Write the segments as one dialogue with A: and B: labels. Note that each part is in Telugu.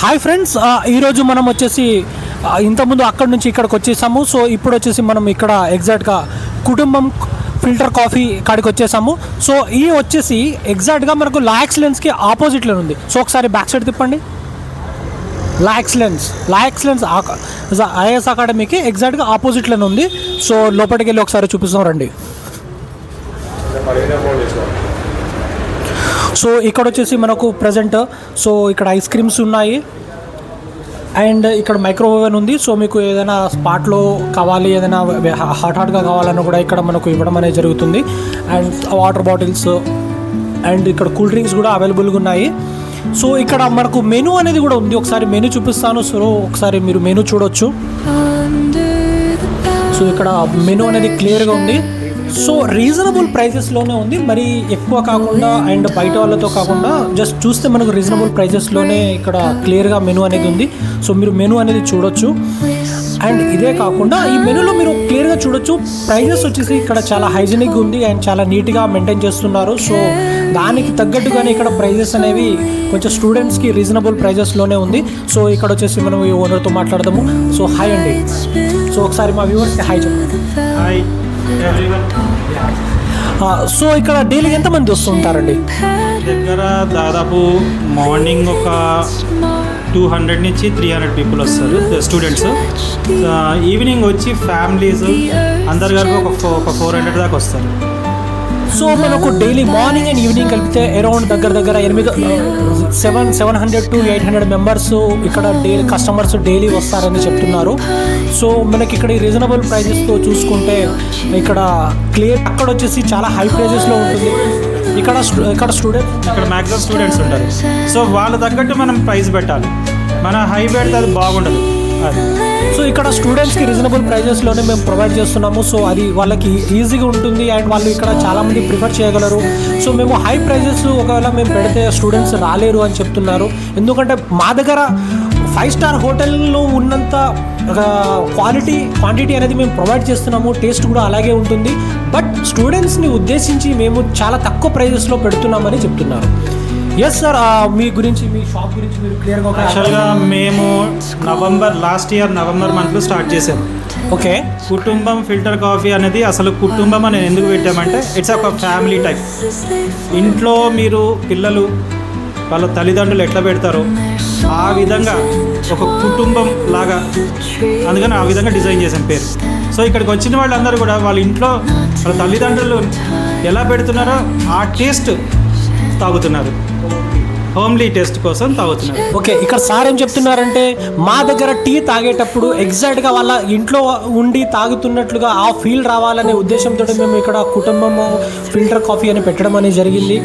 A: హాయ్ ఫ్రెండ్స్, ఈరోజు మనం వచ్చేసి ఇంతకుముందు అక్కడి నుంచి ఇక్కడికి వచ్చేసాము. సో ఇప్పుడు వచ్చేసి మనం ఇక్కడ ఎగ్జాక్ట్గా కుటుంబం ఫిల్టర్ కాఫీ కాడికి వచ్చేసాము. సో ఈ వచ్చేసి ఎగ్జాక్ట్గా మనకు లా ఎక్సలెన్స్కి ఆపోజిట్లో ఉంది. సో ఒకసారి బ్యాక్ సైడ్ తిప్పండి. లా ఎక్సలెన్స్ ఐఎస్ అకాడమీకి ఎగ్జాక్ట్గా ఆపోజిట్లోనే ఉంది. సో లోపలికి వెళ్ళి ఒకసారి చూపిస్తాం రండి. సో ఇక్కడ వచ్చేసి మనకు ప్రజెంట్ సో ఇక్కడ ఐస్ క్రీమ్స్ ఉన్నాయి అండ్ ఇక్కడ మైక్రోవేవ్ ఉంది. సో మీకు ఏదైనా స్పాట్లో కావాలి, ఏదైనా హాట్గా కావాలన్నా కూడా ఇక్కడ మనకు ఇవ్వడం అనేది జరుగుతుంది. అండ్ వాటర్ బాటిల్స్ అండ్ ఇక్కడ కూల్ డ్రింక్స్ కూడా అవైలబుల్గా ఉన్నాయి. సో ఇక్కడ మనకు మెనూ అనేది కూడా ఉంది. ఒకసారి మెనూ చూపిస్తాను. సో ఒకసారి మీరు మెనూ చూడొచ్చు. సో ఇక్కడ మెనూ అనేది క్లియర్గా ఉంది. సో రీజనబుల్ ప్రైజెస్లోనే ఉంది, మరి ఎక్కువ కాకుండా అండ్ బయట వాళ్ళతో కాకుండా జస్ట్ చూస్తే మనకు రీజనబుల్ ప్రైజెస్లోనే ఇక్కడ క్లియర్గా మెనూ అనేది ఉంది. సో మీరు మెనూ అనేది చూడొచ్చు. అండ్ ఇదే కాకుండా ఈ మెనూలో మీరు క్లియర్గా చూడొచ్చు ప్రైజెస్ వచ్చేసి ఇక్కడ చాలా హైజీనిక్ ఉంది అండ్ చాలా నీట్గా మెయింటైన్ చేస్తున్నారు. సో దానికి తగ్గట్టుగానే ఇక్కడ ప్రైజెస్ అనేవి కొంచెం స్టూడెంట్స్కి రీజనబుల్ ప్రైజెస్లోనే ఉంది. సో ఇక్కడ వచ్చేసి మనం ఈ ఓనర్తో మాట్లాడదాము. సో హాయ్ అండి. సో ఒకసారి మా వ్యూవర్స్కి హాయ్ చెప్పండి.
B: Hi everyone.
A: సో ఇక్కడ డైలీ ఎంతమంది వస్తుంటారండి?
B: దగ్గర దాదాపు మార్నింగ్ ఒక 200 నుంచి 300 పీపుల్ వస్తారు స్టూడెంట్స్. ఈవినింగ్ వచ్చి ఫ్యామిలీస్ అందరు కలిపి ఒక 400 దాకా వస్తారు.
A: సో మనకు డైలీ మార్నింగ్ అండ్ ఈవినింగ్ కలిపితే అరౌండ్ దగ్గర 700 to 800 మెంబర్స్ ఇక్కడ డైలీ కస్టమర్స్ డైలీ వస్తారని చెప్తున్నారు. సో మనకి ఇక్కడ రీజనబుల్ ప్రైజెస్తో చూసుకుంటే ఇక్కడ క్లియర్ అక్కడ వచ్చేసి చాలా హై ప్రైజెస్లో ఉంటుంది. ఇక్కడ స్టూడెంట్స్
B: ఇక్కడ మ్యాక్సిమం స్టూడెంట్స్ ఉంటారు. సో వాళ్ళ తగ్గట్టు మనం ప్రైస్ పెట్టాలి. మన హై పెడితే అది బాగుండదు.
A: సో ఇక్కడ స్టూడెంట్స్కి రీజనబుల్ ప్రైజెస్లోనే మేము ప్రొవైడ్ చేస్తున్నాము. సో అది వాళ్ళకి ఈజీగా ఉంటుంది అండ్ వాళ్ళు ఇక్కడ చాలామంది ప్రిఫర్ చేయగలరు. సో మేము హై ప్రైజెస్ ఒకవేళ మేము పెడితే స్టూడెంట్స్ రాలేరు అని చెప్తున్నారు. ఎందుకంటే మా దగ్గర 5 స్టార్ హోటల్లో ఉన్నంత క్వాంటిటీ అనేది మేము ప్రొవైడ్ చేస్తున్నాము. టేస్ట్ కూడా అలాగే ఉంటుంది. బట్ స్టూడెంట్స్ని ఉద్దేశించి మేము చాలా తక్కువ ప్రైజెస్లో పెడుతున్నామని చెప్తున్నారు. ఎస్ సార్, మీ గురించి మీ షాప్ గురించి మీరు క్లియర్గా
B: యాక్చువల్గా మేము లాస్ట్ ఇయర్ నవంబర్ మంత్లో స్టార్ట్ చేసాము.
A: ఓకే.
B: కుటుంబం ఫిల్టర్ కాఫీ అనేది అసలు కుటుంబం అని ఎందుకు పెట్టామంటే ఇట్స్ ఒక ఫ్యామిలీ టైప్. ఇంట్లో మీరు పిల్లలు వాళ్ళ తల్లిదండ్రులు ఎట్లా పెడతారో ఆ విధంగా ఒక కుటుంబం లాగా, అందుకని ఆ విధంగా డిజైన్ చేసాం పేరు. సో ఇక్కడికి వచ్చిన వాళ్ళందరూ కూడా వాళ్ళ ఇంట్లో వాళ్ళ తల్లిదండ్రులు ఎలా పెడుతున్నారో ఆ టేస్ట్ తాగుతున్నారు. హోమ్లీ టేస్ట్ కోసం తాగుతున్నారు.
A: ఓకే. ఇక్కడ సార్ ఏం చెప్తున్నారంటే మా దగ్గర టీ తాగేటప్పుడు ఎగ్జాక్ట్గా వాళ్ళ ఇంట్లో ఉండి తాగుతున్నట్లుగా ఆ ఫీల్ రావాలనే ఉద్దేశంతో మేము ఇక్కడ కుటుంబము ఫిల్టర్ కాఫీ అని పెట్టడం అనేది జరిగింది.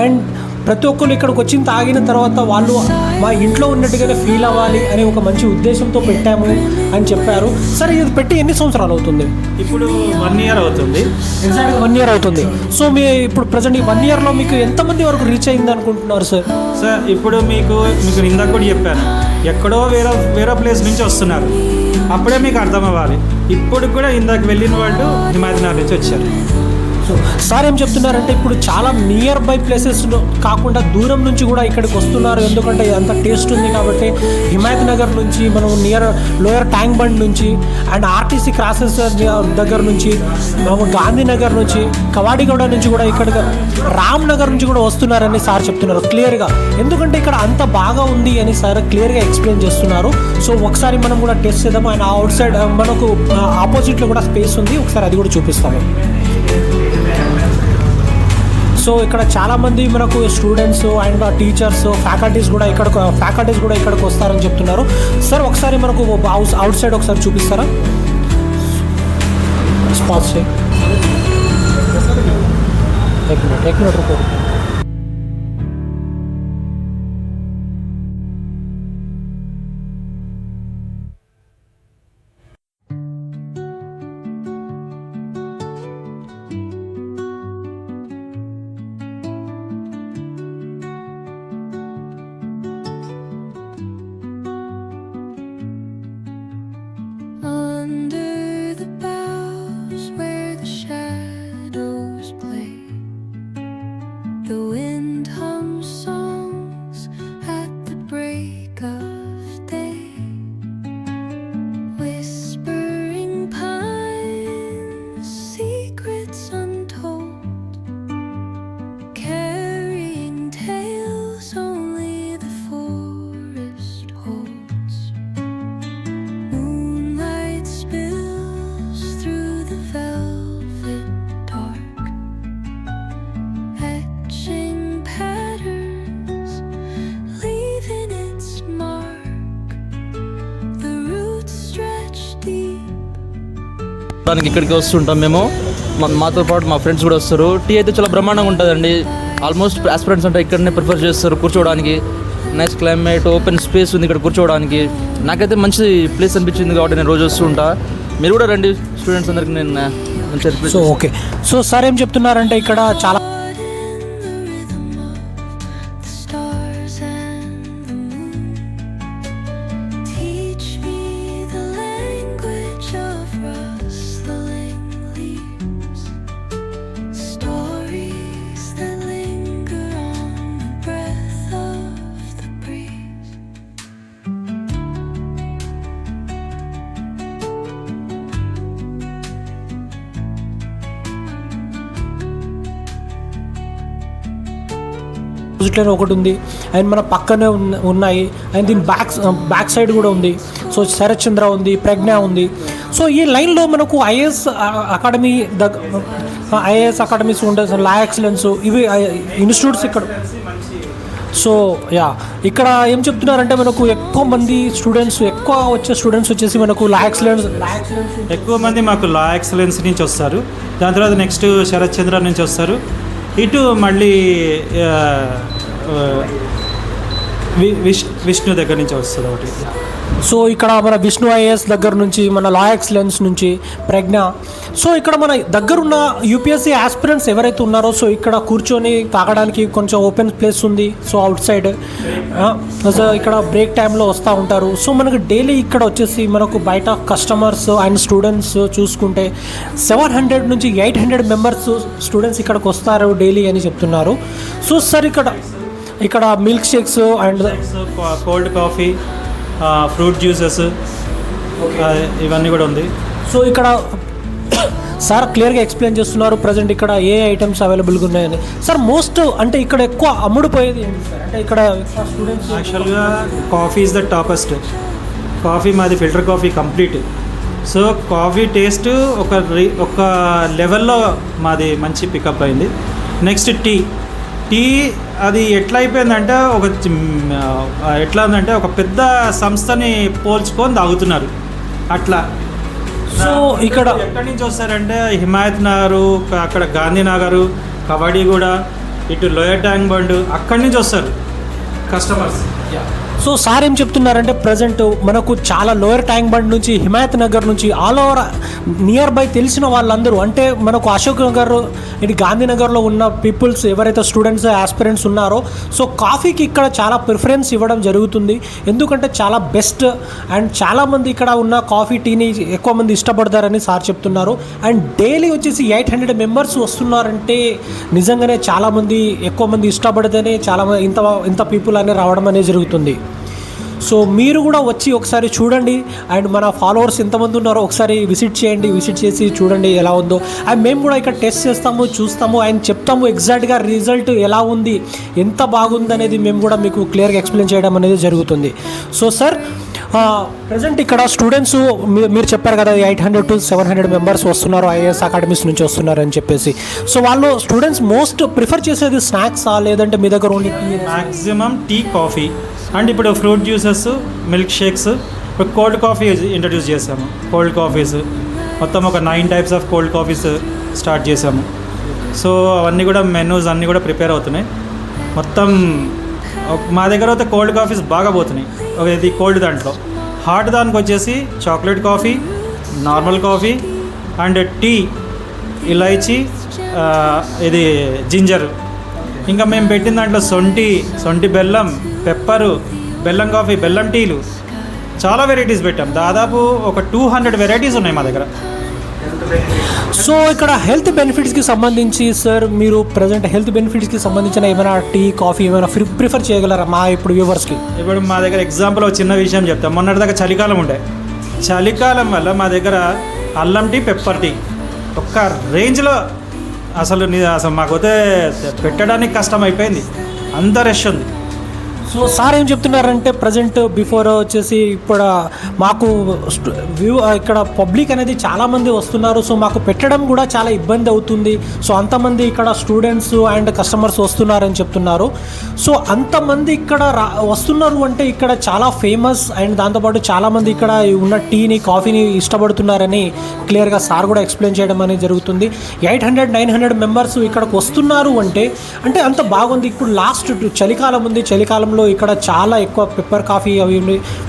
A: అండ్ ప్రతి ఒక్కరు ఇక్కడికి వచ్చి తాగిన తర్వాత వాళ్ళు మా ఇంట్లో ఉన్నట్టుగానే ఫీల్ అవ్వాలి అనే ఒక మంచి ఉద్దేశంతో పెట్టాము అని చెప్పారు. సరే, ఇది పెట్టి ఎన్ని సంవత్సరాలు అవుతుంది?
B: ఇప్పుడు 1 year అవుతుంది.
A: ఎగ్జాక్ట్గా 1 year అవుతుంది. సో మీ ఇప్పుడు ప్రజెంట్ ఈ 1 yearలో మీకు ఎంతమంది వరకు రీచ్ అయింది అనుకుంటున్నారు సార్?
B: సార్ ఇప్పుడు మీకు ఇందాక కూడా చెప్పాను, ఎక్కడో వేరే ప్లేస్ నుంచి వస్తున్నారు. అప్పుడే మీకు అర్థం అవ్వాలి. ఇప్పుడు కూడా ఇందాక వెళ్ళిన వాళ్ళు హిమాయత్నగర్ నుంచి వచ్చారు.
A: సో సార్ ఏం చెప్తున్నారంటే ఇప్పుడు చాలా నియర్ బై ప్లేసెస్ కాకుండా దూరం నుంచి కూడా ఇక్కడికి వస్తున్నారు. ఎందుకంటే అంత టేస్ట్ ఉంది కాబట్టి. హిమాయత్నగర్ నుంచి మనం లోయర్ ట్యాంక్ బండ్ నుంచి అండ్ ఆర్టీసీ క్రాసెస్ దగ్గర నుంచి గాంధీనగర్ నుంచి కవాడిగూడ నుంచి కూడా ఇక్కడ రామ్నగర్ నుంచి కూడా వస్తున్నారని సార్ చెప్తున్నారు క్లియర్గా. ఎందుకంటే ఇక్కడ అంత బాగా ఉంది అని సార్ క్లియర్గా ఎక్స్ప్లెయిన్ చేస్తున్నారు. సో ఒకసారి మనం కూడా టెస్ట్ చేద్దాము. అండ్ అవుట్ సైడ్ మనకు ఆపోజిట్లో కూడా స్పేస్ ఉంది, ఒకసారి అది కూడా చూపిస్తాము. సో ఇక్కడ చాలామంది మనకు స్టూడెంట్స్ అండ్ టీచర్స్ ఫ్యాకల్టీస్ కూడా ఇక్కడికి వస్తారని చెప్తున్నారు. సార్ ఒకసారి మనకు అవుట్ సైడ్ ఒకసారి చూపిస్తారా? స్పాట్స్ एक मिनट रुको.
C: The break of day, whispering pines, secrets untold, carrying tales only the forest holds. Moonlight spills through the velvet dark, etching patterns, leaving its mark. The roots stretch deep.
D: దానికి ఇక్కడికి వస్తుంటాం మేము. మాతో పాటు మా ఫ్రెండ్స్ కూడా వస్తారు. టీ అయితే చాలా బ్రహ్మాండంగా ఉంటుందండి. ఆల్మోస్ట్ ఆస్పిరెంట్స్ అంటే ఇక్కడనే ప్రిఫర్ చేస్తారు కూర్చోవడానికి. నైస్ క్లైమేట్, ఓపెన్ స్పేస్ ఉంది ఇక్కడ కూర్చోవడానికి. నాకైతే మంచి ప్లేస్ అనిపించింది కాబట్టి నేను రోజు వస్తూ ఉంటా. మీరు కూడా రండి స్టూడెంట్స్ అందరికి నేను మంచి
A: సో ఓకే. సో సార్ ఏం చెప్తున్నారంటే ఇక్కడ చాలా
C: The stars and the moon teach me the language of rustling leaves, stories that linger on the breath of the breeze.
A: ఆపోజిట్లో ఒకటి ఉంది అండ్ మన పక్కనే ఉన్నాయి అండ్ దీని బ్యాక్ సైడ్ కూడా ఉంది. సో శరత్ చంద్ర ఉంది, ప్రజ్ఞ ఉంది. సో ఈ లైన్లో మనకు ఐఏఎస్ అకాడమీస్ ఉంటాయి, లా ఎక్సలెన్స్, ఇవి ఇన్స్టిట్యూట్స్ ఇక్కడ. సో ఇక్కడ ఏం చెప్తున్నారంటే మనకు ఎక్కువ వచ్చే స్టూడెంట్స్ వచ్చేసి మనకు లా ఎక్సలెన్స్
B: ఎక్కువ మంది మాకు లా ఎక్సలెన్స్ నుంచి వస్తారు. దాని తర్వాత నెక్స్ట్ శరత్ చంద్ర నుంచి వస్తారు. ఇటు మళ్ళీ విష్ణు దగ్గర నుంచి వస్తుంది ఒకటి.
A: సో ఇక్కడ మన విష్ణు ఐఏఎస్ దగ్గర నుంచి, మన లా ఎక్సలెన్స్ నుంచి ప్రజ్ఞ. సో ఇక్కడ మన దగ్గరున్న యూపీఎస్సీ ఆస్పిరెంట్స్ ఎవరైతే ఉన్నారో సో ఇక్కడ కూర్చొని తాగడానికి కొంచెం ఓపెన్ ప్లేస్ ఉంది. సో అవుట్ సైడ్ ఇక్కడ బ్రేక్ టైంలో వస్తూ ఉంటారు. సో మనకు డైలీ ఇక్కడ వచ్చేసి మనకు బయట కస్టమర్స్ అండ్ స్టూడెంట్స్ చూసుకుంటే 700 నుంచి 800 మెంబర్స్ స్టూడెంట్స్ ఇక్కడికి వస్తారు డైలీ అని చెప్తున్నారు. సో సార్ ఇక్కడ milk shakes and
B: cold coffee, fruit juices, ఇవన్నీ కూడా ఉంది.
A: సో ఇక్కడ సార్ క్లియర్గా ఎక్స్ప్లెయిన్ చేస్తున్నారు ప్రజెంట్ ఇక్కడ ఏ ఐటమ్స్ అవైలబుల్గా ఉన్నాయని. సార్ మోస్ట్ అంటే ఇక్కడ ఎక్కువ అమ్ముడుపోయేది ఏంటి సార్? అంటే ఇక్కడ స్టూడెంట్స్
B: యాక్చువల్గా coffee is the toppest. Coffee మాది filter coffee complete. So coffee taste ఒక లెవెల్లో మాది మంచి పికప్ అయింది. నెక్స్ట్ టీ అది ఎట్లా అయిపోయిందంటే ఒక పెద్ద సంస్థని పోల్చుకొని తాగుతున్నారు అట్లా.
A: సో ఇక్కడ
B: ఎక్కడి నుంచి వస్తారంటే హిమాయత్ నగరు, అక్కడ గాంధీనగరు, కబడ్డీగూడ, ఇటు లోయర్ ట్యాంక్ బండ్, అక్కడి నుంచి వస్తారు కస్టమర్స్.
A: సో సార్ ఏం చెప్తున్నారంటే ప్రజెంట్ మనకు చాలా లోయర్ ట్యాంక్ బండ్ నుంచి, హిమాయత్ నగర్ నుంచి, ఆల్ ఓవర్ నియర్ బై తెలిసిన వాళ్ళందరూ అంటే మనకు అశోక్ నగర్, ఇది గాంధీనగర్లో ఉన్న పీపుల్స్ ఎవరైతే స్టూడెంట్స్ ఆస్పిరెంట్స్ ఉన్నారో సో కాఫీకి ఇక్కడ చాలా ప్రిఫరెన్స్ ఇవ్వడం జరుగుతుంది. ఎందుకంటే చాలా బెస్ట్ అండ్ చాలామంది ఇక్కడ ఉన్న కాఫీ టీని ఎక్కువ మంది ఇష్టపడతారని సార్ చెప్తున్నారు. అండ్ డైలీ వచ్చేసి 800 మెంబర్స్ వస్తున్నారంటే నిజంగానే చాలామంది ఎక్కువ మంది ఇష్టపడితేనే చాలా ఇంత పీపుల్ అనేది రావడం అనేది జరుగుతుంది. సో మీరు కూడా వచ్చి ఒకసారి చూడండి అండ్ మన ఫాలోవర్స్ ఎంతమంది ఉన్నారో ఒకసారి విజిట్ చేసి చూడండి ఎలా ఉందో. అండ్ మేము కూడా ఇక్కడ టెస్ట్ చేస్తాము, చూస్తాము అండ్ చెప్తాము ఎగ్జాక్ట్గా రిజల్ట్ ఎలా ఉంది, ఎంత బాగుంది అనేది మేము కూడా మీకు క్లియర్గా ఎక్స్ప్లెయిన్ చేయడం అనేది జరుగుతుంది. సో సార్ ప్రజెంట్ ఇక్కడ స్టూడెంట్స్ మీరు చెప్పారు కదా 800 to 700 మెంబర్స్ వస్తున్నారు, ఐఏఎస్ అకాడమీస్ నుంచి వస్తున్నారు అని చెప్పేసి. సో వాళ్ళు స్టూడెంట్స్ మోస్ట్ ప్రిఫర్ చేసేది స్నాక్సా లేదంటే మీ దగ్గర only tea?
B: Maximum tea, coffee and ఇప్పుడు ఫ్రూట్ జ్యూసెస్, మిల్క్ షేక్స్, ఇప్పుడు కోల్డ్ కాఫీ ఇంట్రడ్యూస్ చేసాము. కోల్డ్ కాఫీస్ మొత్తం ఒక 9 types of cold coffees start చేసాము. సో అవన్నీ కూడా మెనూస్ అన్నీ కూడా ప్రిపేర్ అవుతున్నాయి. మొత్తం మా దగ్గర అయితే కోల్డ్ కాఫీస్ బాగా పోతున్నాయి. ఇది కోల్డ్ దాంట్లో. హాట్ దానికి వచ్చేసి chocolate coffee, normal coffee and tea, ఇలాచీ, ఇది జింజర్. ఇంకా మేము పెట్టిన దాంట్లో సొంటి బెల్లం, పెప్పరు, బెల్లం కాఫీ, బెల్లం టీలు చాలా వెరైటీస్ పెట్టాం. దాదాపు ఒక 200 వెరైటీస్ ఉన్నాయి మా దగ్గర.
A: సో ఇక్కడ హెల్త్ బెనిఫిట్స్కి సంబంధించి సార్ మీరు ప్రజెంట్ హెల్త్ బెనిఫిట్స్కి సంబంధించిన ఏమైనా టీ కాఫీ ఏమైనా ప్రిఫర్ చేయగలరా మా ఇప్పుడు వ్యూవర్స్కి?
B: ఇప్పుడు మా దగ్గర ఎగ్జాంపుల్ ఒక చిన్న విషయం చెప్తాం. మొన్నటిదాకా చలికాలం ఉండే. చలికాలం వల్ల మా దగ్గర అల్లం టీ, పెప్పర్ టీ ఒక్క రేంజ్లో అసలు మాకైతే పెట్టడానికి కష్టం అయిపోయింది. అంత రష్ ఉంది.
A: సో సార్ ఏం చెప్తున్నారంటే ప్రజెంట్ బిఫోర్ వచ్చేసి ఇప్పుడు మాకు ఇక్కడ పబ్లిక్ అనేది చాలామంది వస్తున్నారు. సో మాకు పెట్టడం కూడా చాలా ఇబ్బంది అవుతుంది. సో అంతమంది ఇక్కడ స్టూడెంట్స్ అండ్ కస్టమర్స్ వస్తున్నారని చెప్తున్నారు. సో అంతమంది ఇక్కడ వస్తున్నారు అంటే ఇక్కడ చాలా ఫేమస్ అండ్ దాంతోపాటు చాలామంది ఇక్కడ ఉన్న టీని కాఫీని ఇష్టపడుతున్నారని క్లియర్గా సార్ కూడా ఎక్స్ప్లెయిన్ చేయడం అనేది జరుగుతుంది. 800-900 మెంబర్స్ ఇక్కడికి వస్తున్నారు అంటే అంత బాగుంది. ఇప్పుడు లాస్ట్ చలికాలం ఉంది. చలికాలంలో ఇక్కడ చాలా ఎక్కువ పెప్పర్ కాఫీ అవి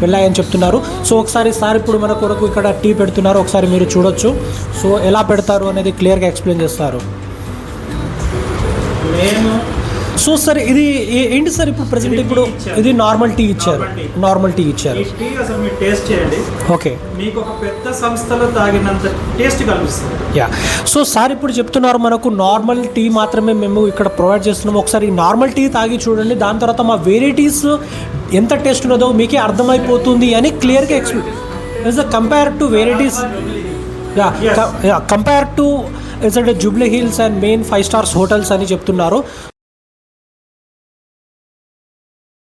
A: వెళ్ళాయని చెప్తున్నారు. సో ఒకసారి సార్ ఇప్పుడు మన కొరకు ఇక్కడ టీ పెడుతున్నారు, ఒకసారి మీరు చూడొచ్చు. సో ఎలా పెడతారు అనేది క్లియర్గా ఎక్స్ప్లెయిన్ చేస్తారు. సో సార్ ఇది ఏంటి సార్ ఇప్పుడు ప్రజెంట్ ఇప్పుడు ఇది నార్మల్ టీ ఇచ్చారు.
B: ఈ టీ అసలు మీరు టేస్ట్ చేయండి.
A: ఓకే,
B: మీకు ఒక పెద్ద సంస్థలో తాగినంత టేస్ట్ కనిపిస్తుంది.
A: యా. సో సార్ ఇప్పుడు చెప్తున్నారు మనకు నార్మల్ టీ మాత్రమే మేము ఇక్కడ ప్రొవైడ్ చేస్తున్నాము. ఒకసారి నార్మల్ టీ తాగి చూడండి, దాని తర్వాత మా వెరైటీస్ ఎంత టేస్ట్ ఉన్నదో మీకే అర్థమైపోతుంది అని క్లియర్గా explain compare to varieties. Compare to Jubilee hills and main 5 stars hotels అని చెప్తున్నారు.